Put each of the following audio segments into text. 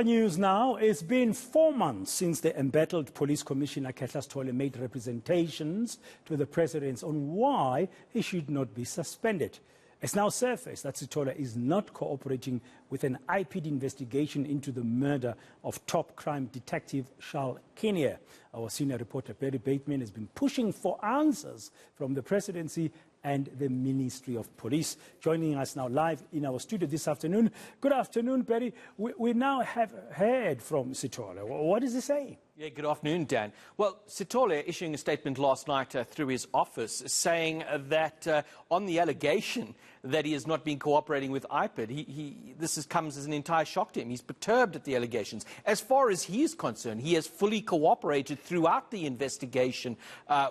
other news now, it's been 4 months since the embattled Police Commissioner Khehla Sitole made representations to the President on why he should not be suspended. It's now surfaced that Sitole is not cooperating with an IPID investigation into the murder of top crime detective Charl Kinnear. Our senior reporter Bateman has been pushing for answers from the presidency and the Ministry of Police. Joining us now live in our studio this afternoon. Good afternoon, Perry. We now have heard from Sitole. What is he saying? Yeah, good afternoon, Dan. Well, Sitole issuing a statement last night through his office saying that on the allegation that he has not been cooperating with IPID, this comes as an entire shock to him. He's perturbed at the allegations. As far as he is concerned, he has fully cooperated throughout the investigation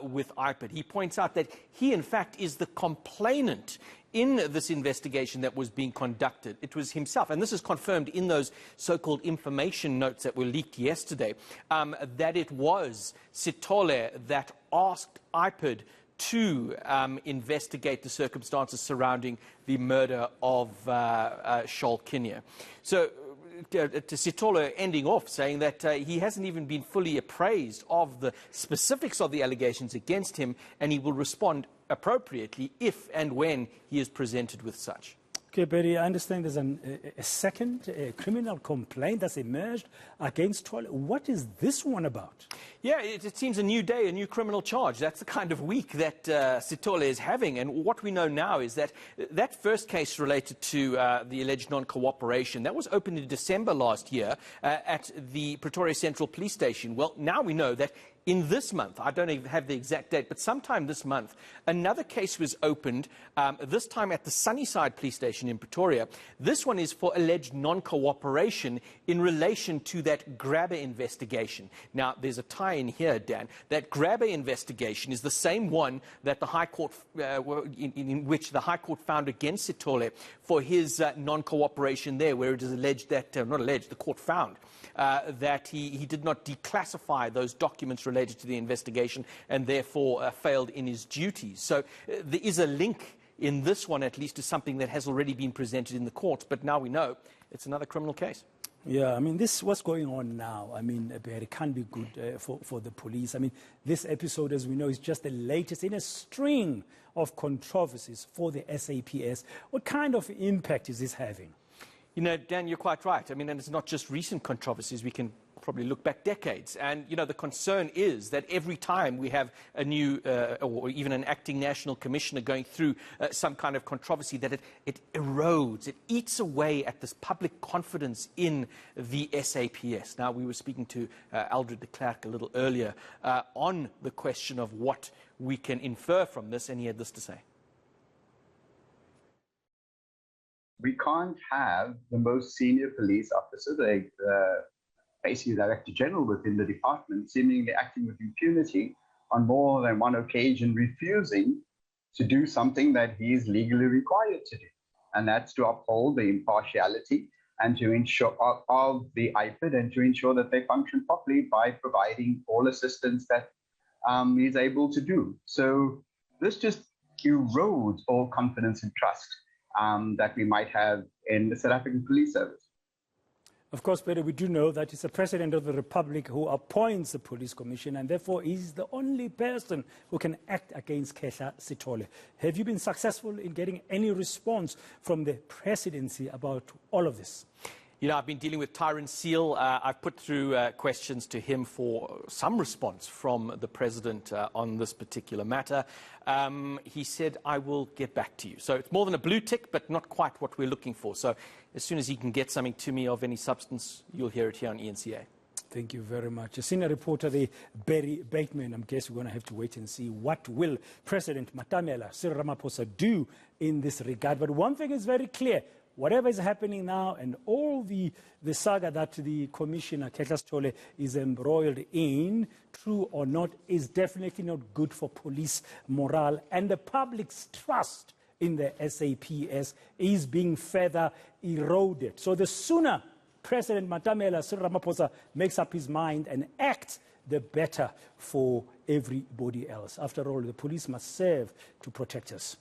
with IPID. He points out that he, in fact, is the complainant in this investigation that was being conducted. It was himself, and this is confirmed in those so-called information notes that were leaked yesterday, that it was Sitole that asked IPID to investigate the circumstances surrounding the murder of Charl Kinnear. So to Sitole ending off saying that he hasn't even been fully appraised of the specifics of the allegations against him, and he will respond appropriately if and when he is presented with such. Okay, Betty, I understand there's a second criminal complaint that's emerged against Sitole. What is this one about? Yeah, it seems a new day, a new criminal charge. That's the kind of week that Sitole is having. And what we know now is that that first case related to the alleged non-cooperation, that was opened in December last year at the Pretoria Central Police Station. Well, now we know that in this month, I don't even have the exact date, but sometime this month, another case was opened, this time at the Sunnyside Police Station in Pretoria. This one is for alleged non-cooperation in relation to that grabber investigation. Now, there's a tie-in here, Dan. That grabber investigation is the same one that the High Court, in which the High Court found against Sitole for his non-cooperation there, where it is alleged that, not alleged, the court found that he did not declassify those documents related to the investigation and therefore failed in his duties. So there is a link in this one, at least, to something that has already been presented in the courts, but now we know it's another criminal case. Yeah, I mean, what's going on now. I mean, it can't be good for the police. I mean, this episode, as we know, is just the latest in a string of controversies for the SAPS. What kind of impact is this having? You know, Dan, you're quite right. I mean, and it's not just recent controversies. We can probably look back decades. And, you know, the concern is that every time we have a new or even an acting national commissioner going through some kind of controversy, that it erodes, it eats away at this public confidence in the SAPS. Now, we were speaking to Aldred de Klerk a little earlier on the question of what we can infer from this, and he had this to say. We can't have the most senior police officer, basically Director General within the department, seemingly acting with impunity on more than one occasion, refusing to do something that he is legally required to do. And that's to uphold the impartiality and to ensure of the IPID and to ensure that they function properly by providing all assistance that he's able to do. So this just erodes all confidence and trust that we might have in the South African Police Service. Of course, Peter, we do know that it's the President of the Republic who appoints the Police Commission, and therefore he's the only person who can act against Khehla Sitole. Have you been successful in getting any response from the presidency about all of this? You know, I've been dealing with Tyrone Seal. I've put through questions to him for some response from the President on this particular matter. He said, I will get back to you. So it's more than a blue tick, but not quite what we're looking for. So as soon as he can get something to me of any substance, you'll hear it here on eNCA. Thank you very much. A senior reporter, the Bateman. I guess we're going to have to wait and see what will President Matamela Cyril Ramaphosa do in this regard. But one thing is very clear. Whatever is happening now and all the saga that the Commissioner Khehla Sitole is embroiled in, true or not, is definitely not good for police morale, and the public's trust in the SAPS is being further eroded. So the sooner President Matamela Cyril Ramaphosa makes up his mind and acts, the better for everybody else. After all, the police must serve to protect us.